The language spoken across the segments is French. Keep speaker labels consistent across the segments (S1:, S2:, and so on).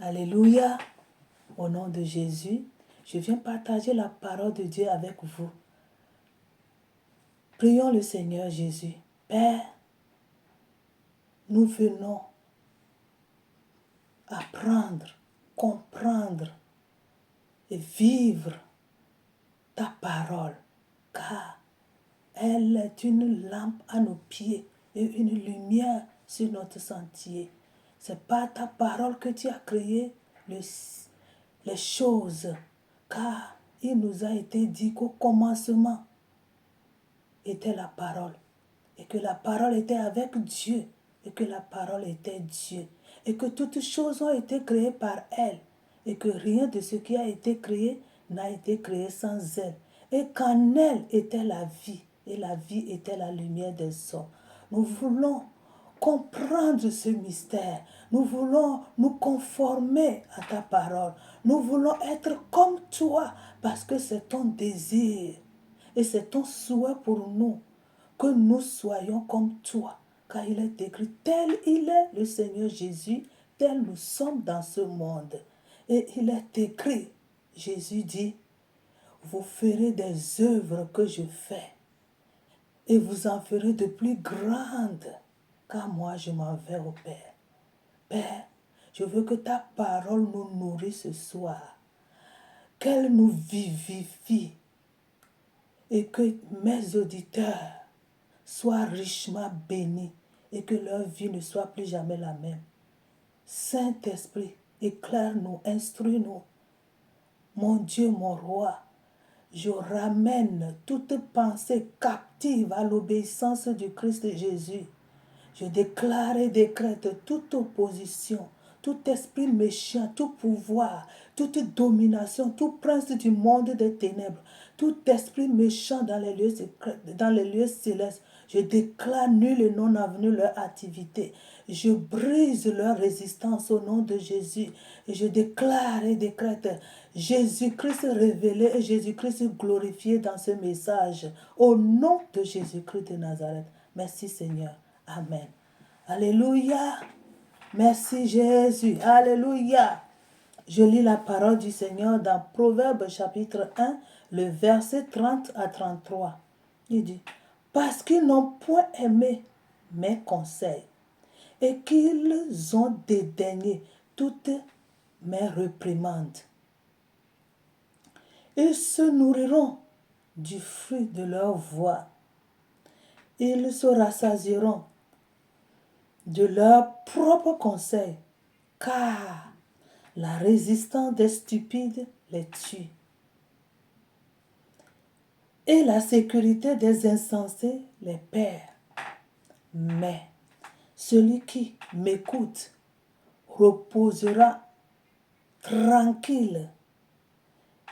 S1: Alléluia. Au nom de Jésus, je viens partager la parole de Dieu avec vous. Prions le Seigneur Jésus. Père, nous venons apprendre, comprendre et vivre ta parole, car elle est une lampe à nos pieds et une lumière sur notre sentier. C'est par ta parole que tu as créé les choses, car il nous a été dit qu'au commencement était la parole, et que la parole était avec Dieu, et que la parole était Dieu, et que toutes choses ont été créées par elle, et que rien de ce qui a été créé n'a été créé sans elle, et qu'en elle était la vie, et la vie était la lumière des hommes. Nous voulons comprendre ce mystère. Nous voulons nous conformer à ta parole. Nous voulons être comme toi parce que c'est ton désir et c'est ton souhait pour nous que nous soyons comme toi. Car il est écrit, tel il est le Seigneur Jésus, tel nous sommes dans ce monde. Et il est écrit, Jésus dit, vous ferez des œuvres que je fais et vous en ferez de plus grandes, car moi je m'en vais au Père. Père, je veux que ta parole nous nourrisse ce soir, qu'elle nous vivifie et que mes auditeurs soient richement bénis et que leur vie ne soit plus jamais la même. Saint-Esprit, éclaire-nous, instruis-nous. Mon Dieu, mon roi, je ramène toute pensée captive à l'obéissance du Christ Jésus. Je déclare et décrète toute opposition, tout esprit méchant, tout pouvoir, toute domination, tout prince du monde des ténèbres, tout esprit méchant dans les lieux secrets, dans les lieux célestes. Je déclare nul et non avenu leur activité. Je brise leur résistance au nom de Jésus. Et je déclare et décrète Jésus-Christ révélé et Jésus-Christ glorifié dans ce message. Au nom de Jésus-Christ de Nazareth. Merci Seigneur. Amen. Alléluia. Merci Jésus. Alléluia. Je lis la parole du Seigneur dans Proverbes chapitre 1, le verset 30 à 33. Il dit, parce qu'ils n'ont point aimé mes conseils et qu'ils ont dédaigné toutes mes réprimandes. Ils se nourriront du fruit de leur voix. Ils se rassasieront de leurs propres conseils, car la résistance des stupides les tue. Et la sécurité des insensés les perd. Mais celui qui m'écoute reposera tranquille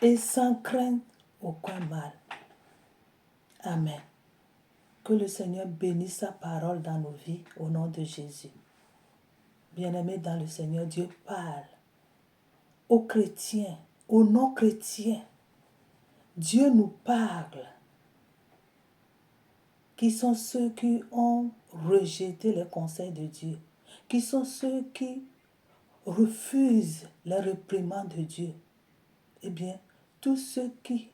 S1: et sans craindre aucun mal. Amen. Que le Seigneur bénisse sa parole dans nos vies au nom de Jésus. Bien-aimés dans le Seigneur, Dieu parle aux chrétiens, aux non-chrétiens. Dieu nous parle, qui sont ceux qui ont rejeté les conseils de Dieu, qui sont ceux qui refusent les réprimandes de Dieu. Eh bien, tous ceux qui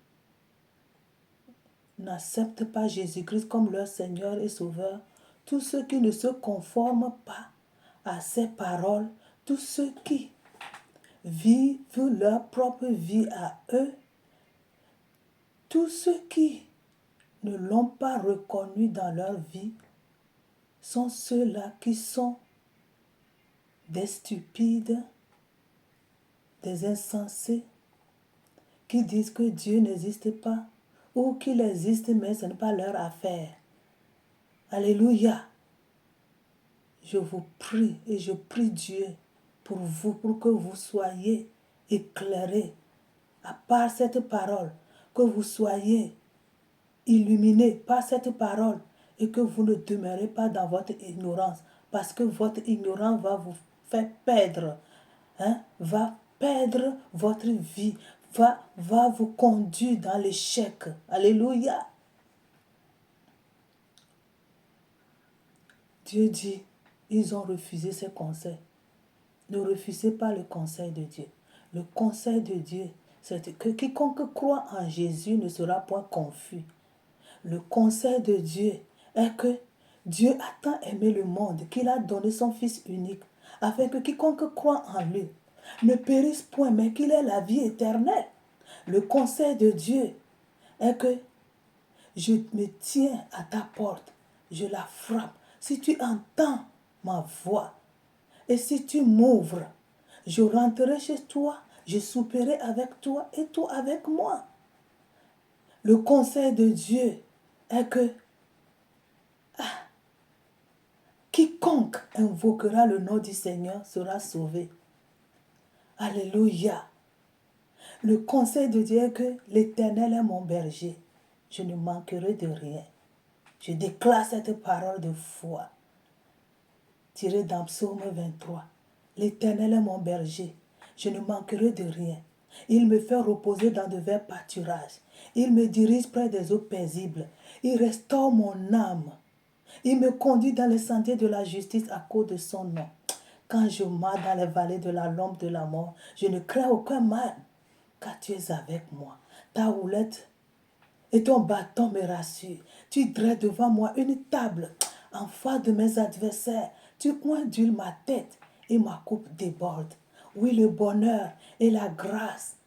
S1: n'acceptent pas Jésus-Christ comme leur Seigneur et Sauveur, tous ceux qui ne se conforment pas à ses paroles, tous ceux qui vivent leur propre vie à eux, tous ceux qui ne l'ont pas reconnu dans leur vie, sont ceux-là qui sont des stupides, des insensés, qui disent que Dieu n'existe pas, ou qu'il existe mais ce n'est pas leur affaire. Alléluia. Je vous prie et je prie Dieu pour vous, pour que vous soyez éclairés à part cette parole, que vous soyez illuminés par cette parole et que vous ne demeurez pas dans votre ignorance, parce que votre ignorance va vous faire perdre, va perdre votre vie, va vous conduire dans l'échec. Alléluia. Dieu dit, ils ont refusé ses conseils. Ne refusez pas le conseil de Dieu. Le conseil de Dieu, c'est que quiconque croit en Jésus ne sera point confus. Le conseil de Dieu est que Dieu a tant aimé le monde qu'il a donné son Fils unique, afin que quiconque croit en lui ne périsse point, mais qu'il ait la vie éternelle. Le conseil de Dieu est que je me tiens à ta porte, je la frappe. Si tu entends ma voix et si tu m'ouvres, je rentrerai chez toi, je souperai avec toi et toi avec moi. Le conseil de Dieu est que quiconque invoquera le nom du Seigneur sera sauvé. Alléluia. Le conseil de Dieu est que l'Éternel est mon berger. Je ne manquerai de rien. Je déclare cette parole de foi tirée dans Psaume 23. L'Éternel est mon berger. Je ne manquerai de rien. Il me fait reposer dans de verts pâturages. Il me dirige près des eaux paisibles. Il restaure mon âme. Il me conduit dans les sentiers de la justice à cause de son nom. Quand je marche dans les vallées de la l'ombre de la mort, je ne crains aucun mal, car tu es avec moi. Ta houlette et ton bâton me rassurent. Tu dresses devant moi une table en face de mes adversaires. Tu ondules ma tête et ma coupe déborde. Oui, le bonheur et la grâce,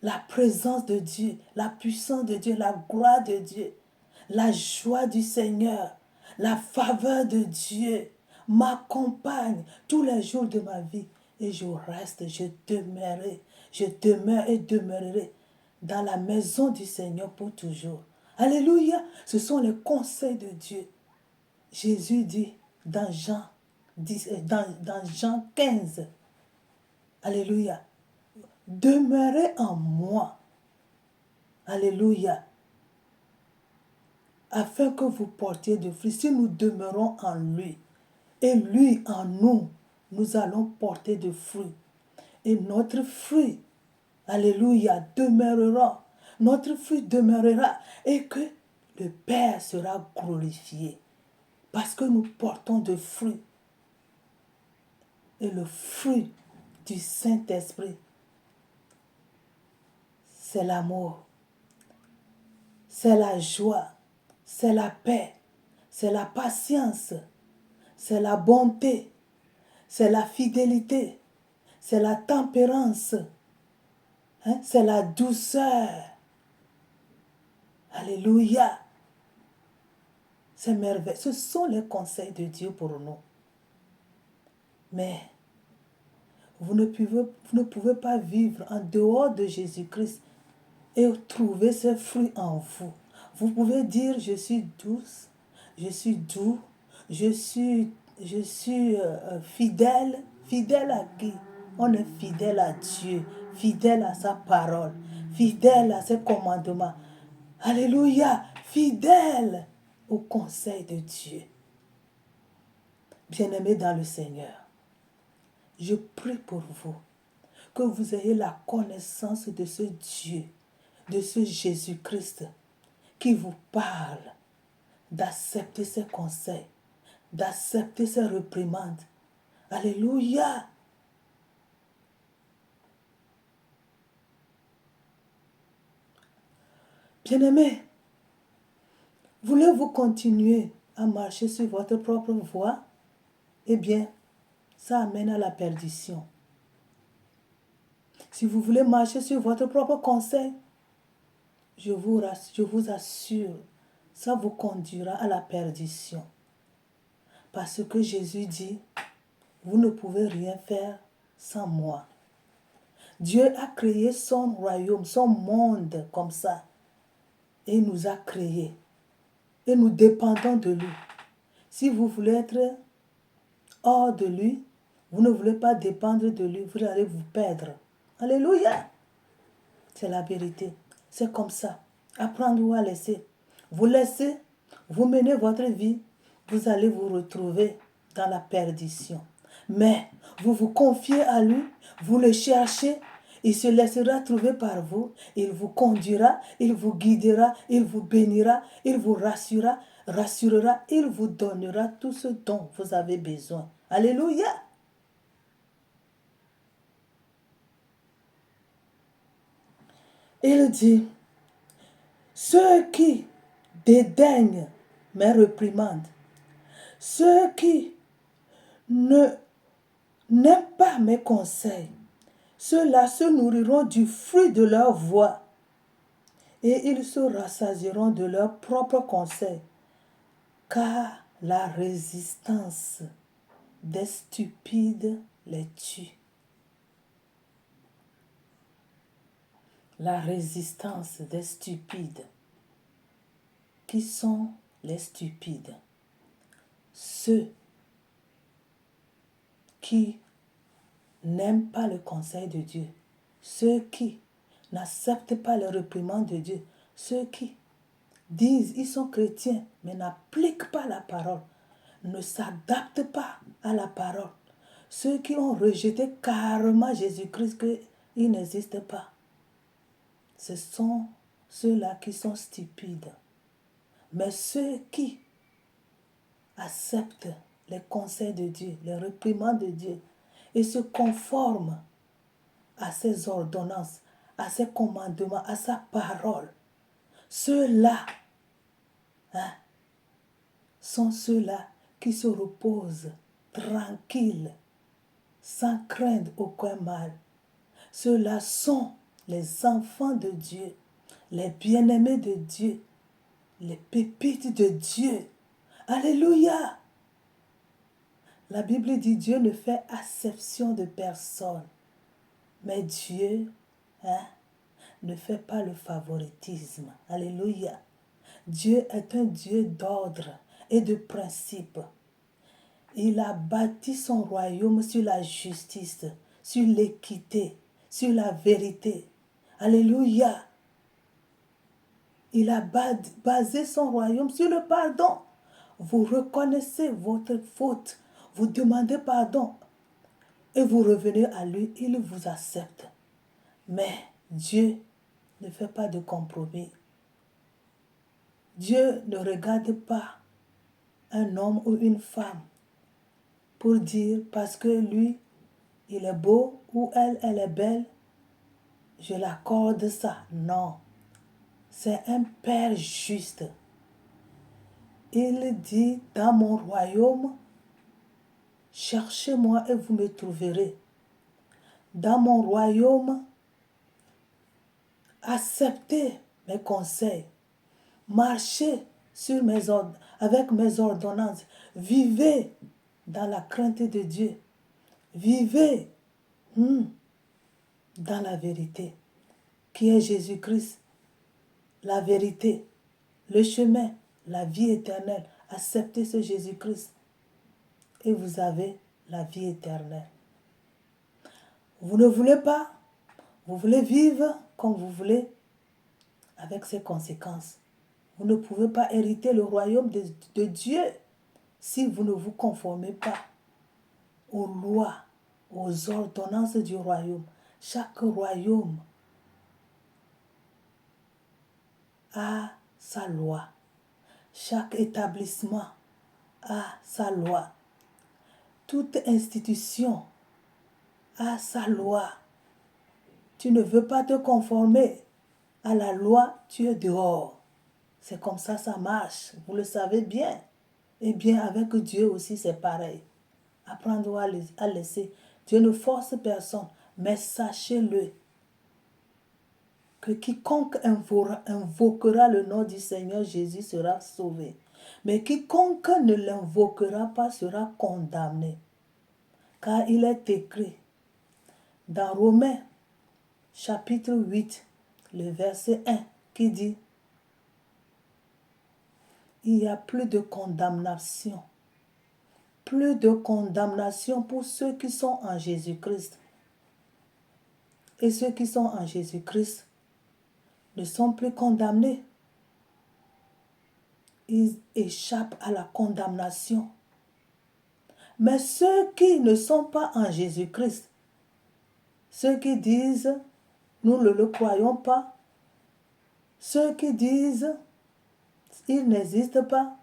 S1: la présence de Dieu, la puissance de Dieu, la gloire de Dieu, la joie du Seigneur, la faveur de Dieu m'accompagne tous les jours de ma vie. Et je reste, je demeure et demeurerai dans la maison du Seigneur pour toujours. Alléluia, ce sont les conseils de Dieu. Jésus dit dans Jean 15, alléluia, demeurez en moi, alléluia, afin que vous portiez de fruits. Si nous demeurons en lui et lui en nous, nous allons porter de fruits. Et notre fruit, alléluia, demeurera. Notre fruit demeurera et que le Père sera glorifié. Parce que nous portons de fruits. Et le fruit du Saint-Esprit, c'est l'amour, c'est la joie, c'est la paix, c'est la patience, c'est la bonté, c'est la fidélité, c'est la tempérance, c'est la douceur. Alléluia. C'est merveilleux. Ce sont les conseils de Dieu pour nous. Mais vous ne pouvez pas vivre en dehors de Jésus-Christ et trouver ces fruits en vous. Vous pouvez dire, je suis douce, je suis doux, je suis fidèle. Fidèle à qui? On est fidèle à Dieu, fidèle à sa parole, fidèle à ses commandements. Alléluia, fidèle au conseil de Dieu. Bien-aimés dans le Seigneur, je prie pour vous que vous ayez la connaissance de ce Dieu, de ce Jésus-Christ qui vous parle, d'accepter ses conseils, d'accepter ses réprimandes. Alléluia! Bien-aimés, voulez-vous continuer à marcher sur votre propre voie? Eh bien, ça amène à la perdition. Si vous voulez marcher sur votre propre conseil, je vous assure, ça vous conduira à la perdition. Parce que Jésus dit, vous ne pouvez rien faire sans moi. Dieu a créé son royaume, son monde comme ça. Et il nous a créés. Et nous dépendons de lui. Si vous voulez être hors de lui, vous ne voulez pas dépendre de lui, vous allez vous perdre. Alléluia! C'est la vérité. C'est comme ça. Apprendre ou à laisser. Vous laissez, vous menez votre vie, vous allez vous retrouver dans la perdition. Mais vous vous confiez à lui, vous le cherchez, il se laissera trouver par vous, il vous conduira, il vous guidera, il vous bénira, il vous rassurera, il vous donnera tout ce dont vous avez besoin. Alléluia! Il dit, ceux qui dédaignent mes réprimandes, ceux qui n'aiment pas mes conseils, ceux-là se nourriront du fruit de leur voix et ils se rassasieront de leurs propres conseils, car la résistance des stupides les tue. La résistance des stupides. Qui sont les stupides? Ceux qui n'aiment pas le conseil de Dieu, ceux qui n'acceptent pas les réprimandes de Dieu, ceux qui disent ils sont chrétiens mais n'appliquent pas la parole, ne s'adaptent pas à la parole, ceux qui ont rejeté carrément Jésus-Christ qu'il n'existe pas. Ce sont ceux-là qui sont stupides. Mais ceux qui acceptent les conseils de Dieu, les réprimandes de Dieu et se conforment à ses ordonnances, à ses commandements, à sa parole, ceux-là sont ceux-là qui se reposent tranquilles, sans craindre aucun mal. Ceux-là sont les enfants de Dieu, les bien-aimés de Dieu, les pépites de Dieu. Alléluia! La Bible dit Dieu ne fait acception de personne. Mais Dieu ne fait pas le favoritisme. Alléluia! Dieu est un Dieu d'ordre et de principe. Il a bâti son royaume sur la justice, sur l'équité, sur la vérité. Alléluia! Il a basé son royaume sur le pardon. Vous reconnaissez votre faute, vous demandez pardon et vous revenez à lui, il vous accepte. Mais Dieu ne fait pas de compromis. Dieu ne regarde pas un homme ou une femme pour dire parce que lui, il est beau ou elle est belle, je l'accorde ça. Non, c'est un Père juste. Il dit, dans mon royaume, cherchez-moi et vous me trouverez. Dans mon royaume, acceptez mes conseils. Marchez avec mes ordonnances. Vivez dans la crainte de Dieu. Vivez dans la vérité, qui est Jésus-Christ. La vérité, le chemin, la vie éternelle. Acceptez ce Jésus-Christ et vous avez la vie éternelle. Vous ne voulez pas, vous voulez vivre comme vous voulez, avec ses conséquences. Vous ne pouvez pas hériter le royaume de Dieu si vous ne vous conformez pas aux lois, aux ordonnances du royaume. Chaque royaume a sa loi. Chaque établissement a sa loi. Toute institution a sa loi. Tu ne veux pas te conformer à la loi, tu es dehors. C'est comme ça marche. Vous le savez bien. Et bien avec Dieu aussi c'est pareil. Apprendre à laisser. Dieu ne force personne. Mais sachez-le que quiconque invoquera le nom du Seigneur Jésus sera sauvé. Mais quiconque ne l'invoquera pas sera condamné. Car il est écrit dans Romains chapitre 8, le verset 1, qui dit il n'y a plus de condamnation. Plus de condamnation pour ceux qui sont en Jésus-Christ. Et ceux qui sont en Jésus-Christ ne sont plus condamnés. Ils échappent à la condamnation. Mais ceux qui ne sont pas en Jésus-Christ, ceux qui disent nous ne le croyons pas, ceux qui disent il n'existe pas,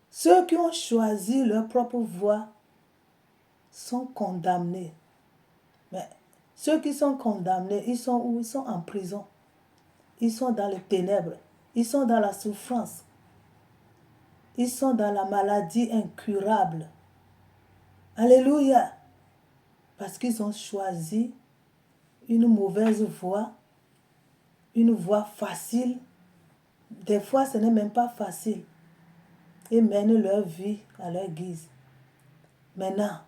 S1: ceux qui ont choisi leur propre voie sont condamnés. Mais Ceux qui sont condamnés, ils sont où? Ils sont en prison. Ils sont dans les ténèbres. Ils sont dans la souffrance. Ils sont dans la maladie incurable. Alléluia. Parce qu'ils ont choisi une mauvaise voie, une voie facile. Des fois, ce n'est même pas facile. Ils mènent leur vie à leur guise. Maintenant,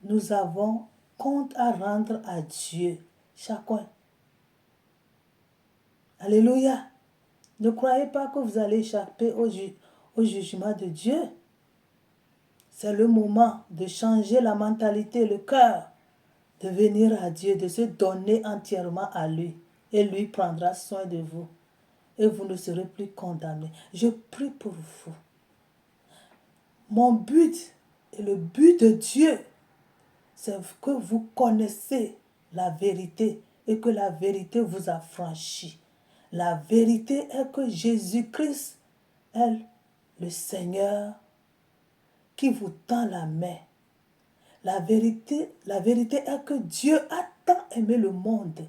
S1: nous avons compte à rendre à Dieu, chacun. Alléluia. Ne croyez pas que vous allez échapper au jugement de Dieu. C'est le moment de changer la mentalité, le cœur, de venir à Dieu, de se donner entièrement à lui. Et lui prendra soin de vous. Et vous ne serez plus condamnés. Je prie pour vous. Mon but et le but de Dieu, c'est que vous connaissez la vérité et que la vérité vous affranchit. La vérité est que Jésus-Christ est le Seigneur qui vous tend la main. La vérité est que Dieu a tant aimé le monde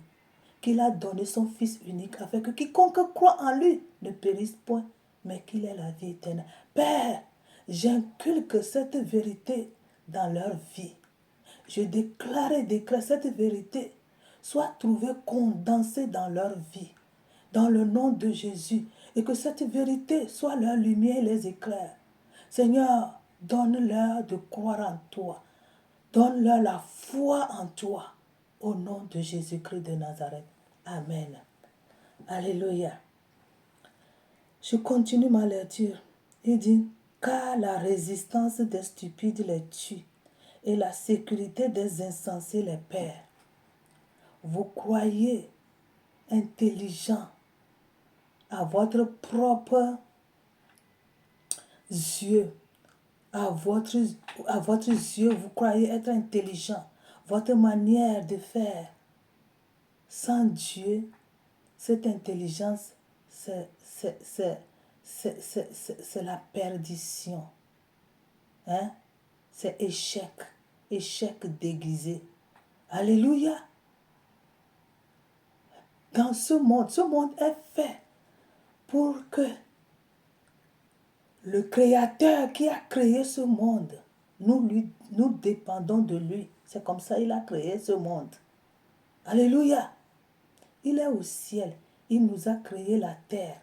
S1: qu'il a donné son Fils unique afin que quiconque croit en lui ne périsse point, mais qu'il ait la vie éternelle. Père, j'inculque cette vérité dans leur vie. Je déclare cette vérité soit trouvée condensée dans leur vie, dans le nom de Jésus, et que cette vérité soit leur lumière et les éclaire. Seigneur, donne-leur de croire en toi. Donne-leur la foi en toi, au nom de Jésus-Christ de Nazareth. Amen. Alléluia. Je continue ma lecture. Il dit, car la résistance des stupides les tue et la sécurité des insensés les perd. Vous croyez intelligent à votre propre yeux. À votre yeux, vous croyez être intelligent. Votre manière de faire. Sans Dieu, cette intelligence, c'est la perdition. Hein? C'est échec. Échec déguisé. Alléluia. Dans ce monde est fait pour que le Créateur qui a créé ce monde, nous dépendons de lui. C'est comme ça qu'il a créé ce monde. Alléluia. Il est au ciel. Il nous a créé la terre.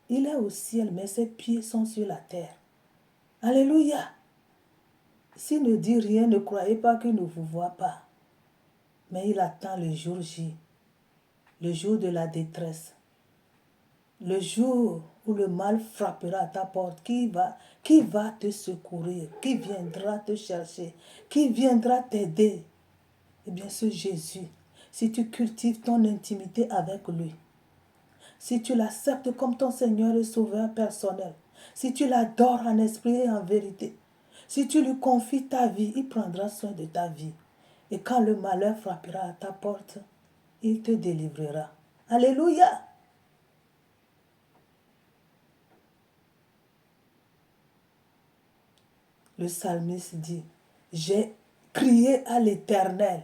S1: Il est au ciel, mais ses pieds sont sur la terre. Alléluia. S'il ne dit rien, ne croyez pas qu'il ne vous voit pas. Mais il attend le jour J, le jour de la détresse. Le jour où le mal frappera à ta porte, qui va te secourir, qui viendra te chercher, qui viendra t'aider? Eh bien, ce Jésus, si tu cultives ton intimité avec lui, si tu l'acceptes comme ton Seigneur et Sauveur personnel, si tu l'adores en esprit et en vérité, si tu lui confies ta vie, il prendra soin de ta vie. Et quand le malheur frappera à ta porte, il te délivrera. Alléluia! Le psalmiste dit, j'ai crié à l'Éternel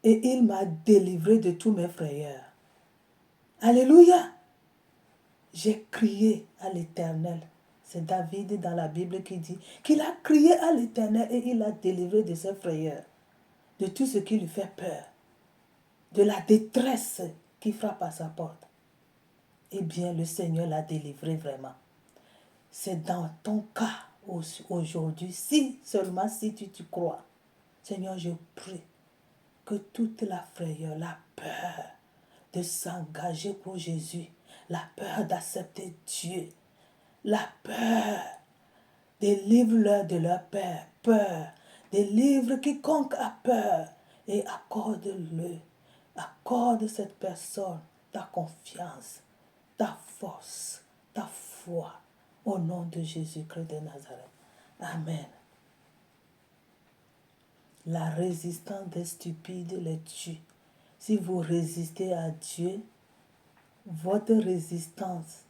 S1: et il m'a délivré de tous mes frayeurs. Alléluia! J'ai crié à l'Éternel. C'est David dans la Bible qui dit qu'il a crié à l'Éternel et il l'a délivré de ses frayeurs, de tout ce qui lui fait peur, de la détresse qui frappe à sa porte. Eh bien, le Seigneur l'a délivré vraiment. C'est dans ton cas aujourd'hui, seulement si tu crois. Seigneur, je prie que toute la frayeur, la peur de s'engager pour Jésus, la peur d'accepter Dieu, la peur, délivre-leur de leur peur, délivre quiconque a peur et accorde cette personne ta confiance, ta force, ta foi, au nom de Jésus-Christ de Nazareth. Amen. La résistance des stupides les tue. Si vous résistez à Dieu, votre résistance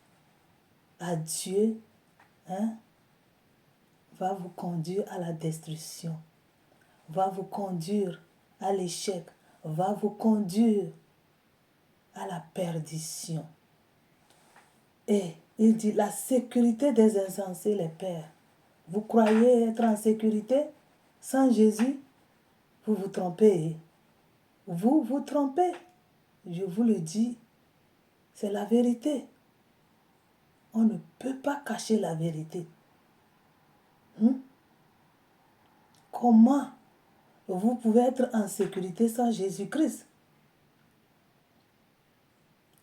S1: à Dieu va vous conduire à la destruction. va vous conduire à l'échec, va vous conduire à la perdition. Et il dit, la sécurité des insensés les perd. Vous croyez être en sécurité sans Jésus? Vous vous trompez. Vous vous trompez. Je vous le dis, c'est la vérité. On ne peut pas cacher la vérité. Comment vous pouvez être en sécurité sans Jésus-Christ?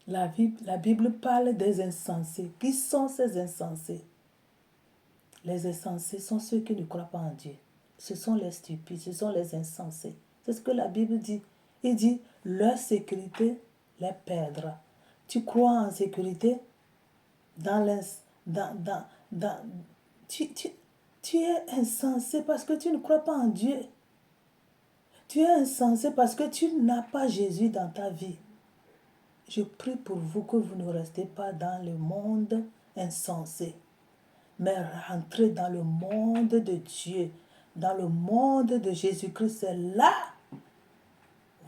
S1: La Bible parle des insensés. Qui sont ces insensés? Les insensés sont ceux qui ne croient pas en Dieu. Ce sont les stupides, ce sont les insensés. C'est ce que la Bible dit. Il dit, leur sécurité les perdra. Tu crois en sécurité tu es insensé parce que tu ne crois pas en Dieu. Tu es insensé parce que tu n'as pas Jésus dans ta vie. Je prie pour vous que vous ne restez pas dans le monde insensé, mais rentrez dans le monde de Dieu, dans le monde de Jésus-Christ. C'est là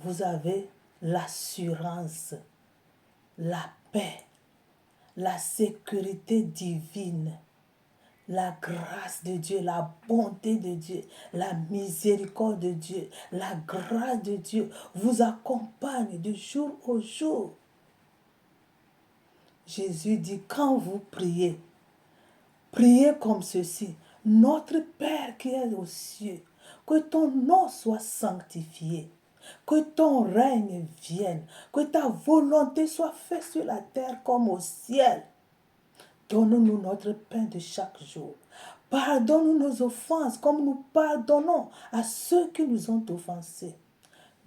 S1: vous avez l'assurance, la paix, la sécurité divine, la grâce de Dieu, la bonté de Dieu, la miséricorde de Dieu, la grâce de Dieu vous accompagne de jour au jour. Jésus dit, quand vous priez, priez comme ceci. Notre Père qui est aux cieux, que ton nom soit sanctifié, que ton règne vienne, que ta volonté soit faite sur la terre comme au ciel. Donne-nous notre pain de chaque jour. Pardonne-nous nos offenses comme nous pardonnons à ceux qui nous ont offensés.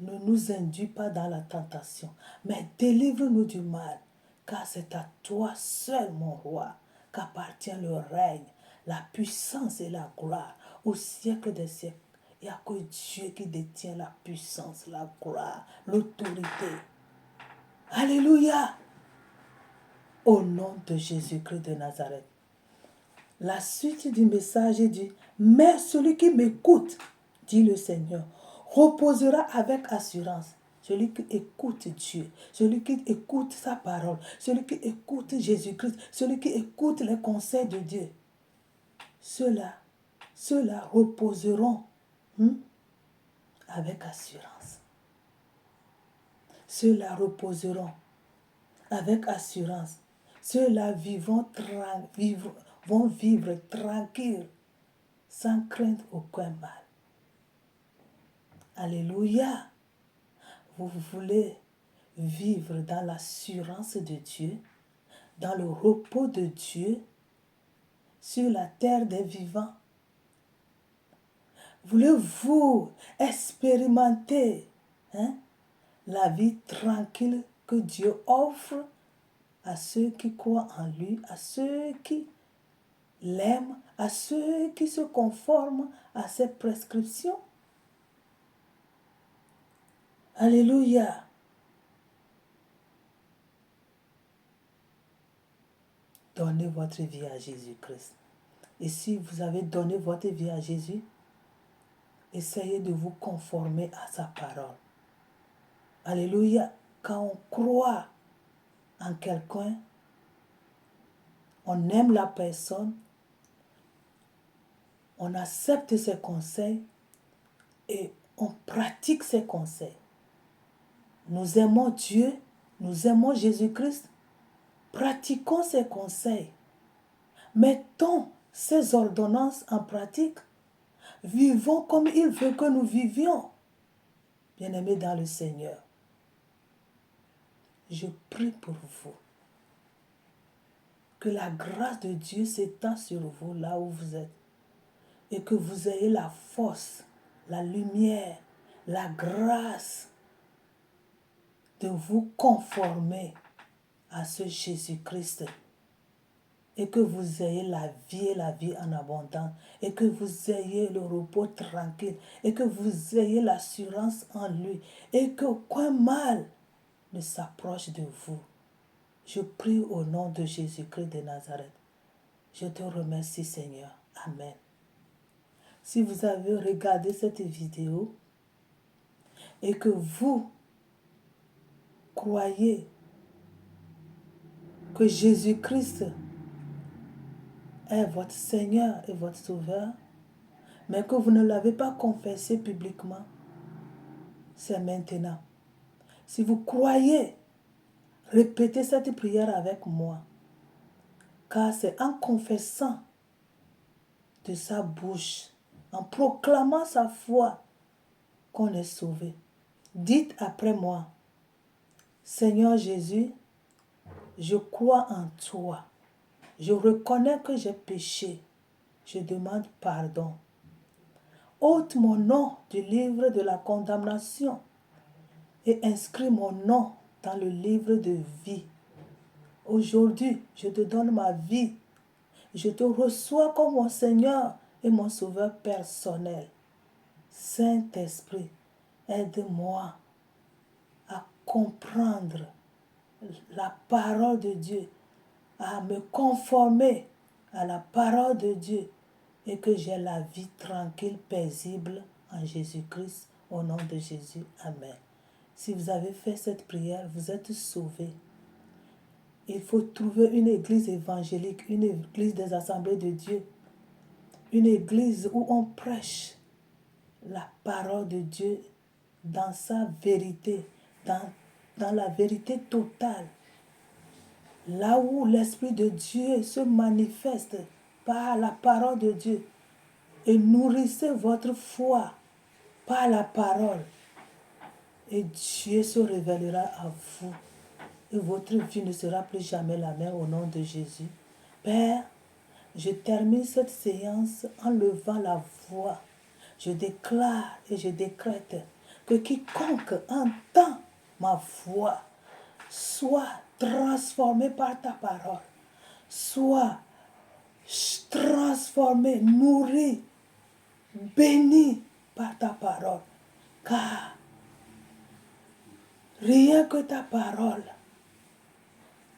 S1: Ne nous induis pas dans la tentation, mais délivre-nous du mal, car c'est à toi seul, mon roi, qu'appartient le règne, la puissance et la gloire au siècle des siècles. Il n'y a que Dieu qui détient la puissance, la gloire, l'autorité. Alléluia! Au nom de Jésus-Christ de Nazareth. La suite du message dit, mais celui qui m'écoute, dit le Seigneur, reposera avec assurance. Celui qui écoute Dieu, celui qui écoute sa parole, celui qui écoute Jésus-Christ, celui qui écoute les conseils de Dieu. Ceux-là reposeront avec assurance. Ceux-là reposeront avec assurance. Ceux-là vont vivre tranquilles, sans craindre aucun mal. Alléluia. Vous voulez vivre dans l'assurance de Dieu, dans le repos de Dieu, sur la terre des vivants. Voulez-vous expérimenter la vie tranquille que Dieu offre à ceux qui croient en lui, à ceux qui l'aiment, à ceux qui se conforment à ses prescriptions? Alléluia. Donnez votre vie à Jésus-Christ. Et si vous avez donné votre vie à Jésus, essayez de vous conformer à sa parole. Alléluia. Quand on croit en quelqu'un, on aime la personne, on accepte ses conseils et on pratique ses conseils. Nous aimons Dieu, nous aimons Jésus-Christ, pratiquons ses conseils. Mettons ses ordonnances en pratique. Vivons comme il veut que nous vivions. Bien-aimés dans le Seigneur, je prie pour vous. Que la grâce de Dieu s'étend sur vous là où vous êtes. Et que vous ayez la force, la lumière, la grâce de vous conformer à ce Jésus-Christ. Et que vous ayez la vie et la vie en abondance. Et que vous ayez le repos tranquille. Et que vous ayez l'assurance en lui. Et qu'aucun mal ne s'approche de vous. Je prie au nom de Jésus-Christ de Nazareth. Je te remercie, Seigneur. Amen. si vous avez regardé cette vidéo et que vous croyez que Jésus-Christ est votre Seigneur et votre Sauveur, mais que vous ne l'avez pas confessé publiquement, c'est maintenant. Si vous croyez, répétez cette prière avec moi, car c'est en confessant de sa bouche, en proclamant sa foi, qu'on est sauvé. Dites après moi, Seigneur Jésus, je crois en toi. Je reconnais que j'ai péché. Je demande pardon. Ôte mon nom du livre de la condamnation et inscris mon nom dans le livre de vie. Aujourd'hui, je te donne ma vie. Je te reçois comme mon Seigneur et mon Sauveur personnel. Saint-Esprit, aide-moi à comprendre la parole de Dieu, à me conformer à la parole de Dieu et que j'ai la vie tranquille, paisible en Jésus-Christ, au nom de Jésus. Amen. Si vous avez fait cette prière, vous êtes sauvés. Il faut trouver une église évangélique, une église des assemblées de Dieu, une église où on prêche la parole de Dieu dans sa vérité, dans la vérité totale. Là où l'Esprit de Dieu se manifeste par la parole de Dieu. Et nourrissez votre foi par la parole. Et Dieu se révélera à vous. Et votre vie ne sera plus jamais la même au nom de Jésus. Père, je termine cette séance en levant la voix. Je déclare et je décrète que quiconque entend ma voix soit transformé par ta parole, soit transformé, nourri, béni par ta parole. Car rien que ta parole,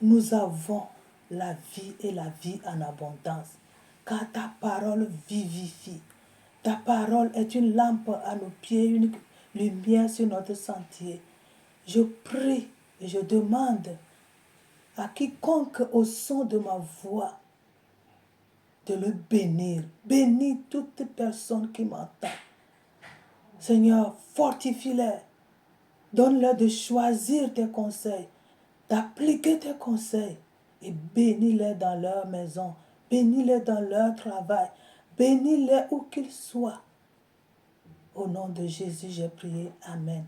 S1: nous avons la vie et la vie en abondance. Car ta parole vivifie. Ta parole est une lampe à nos pieds, une lumière sur notre sentier. Je prie et je demande à quiconque au son de ma voix de le bénir. Bénis toute personne qui m'entend. Seigneur, fortifie-les. Donne-leur de choisir tes conseils, d'appliquer tes conseils et bénis-les dans leur maison, bénis-les dans leur travail, bénis-les où qu'ils soient. Au nom de Jésus, j'ai prié. Amen.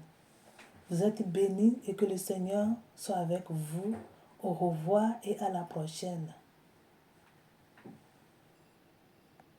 S1: Vous êtes bénis et que le Seigneur soit avec vous. Au revoir et à la prochaine.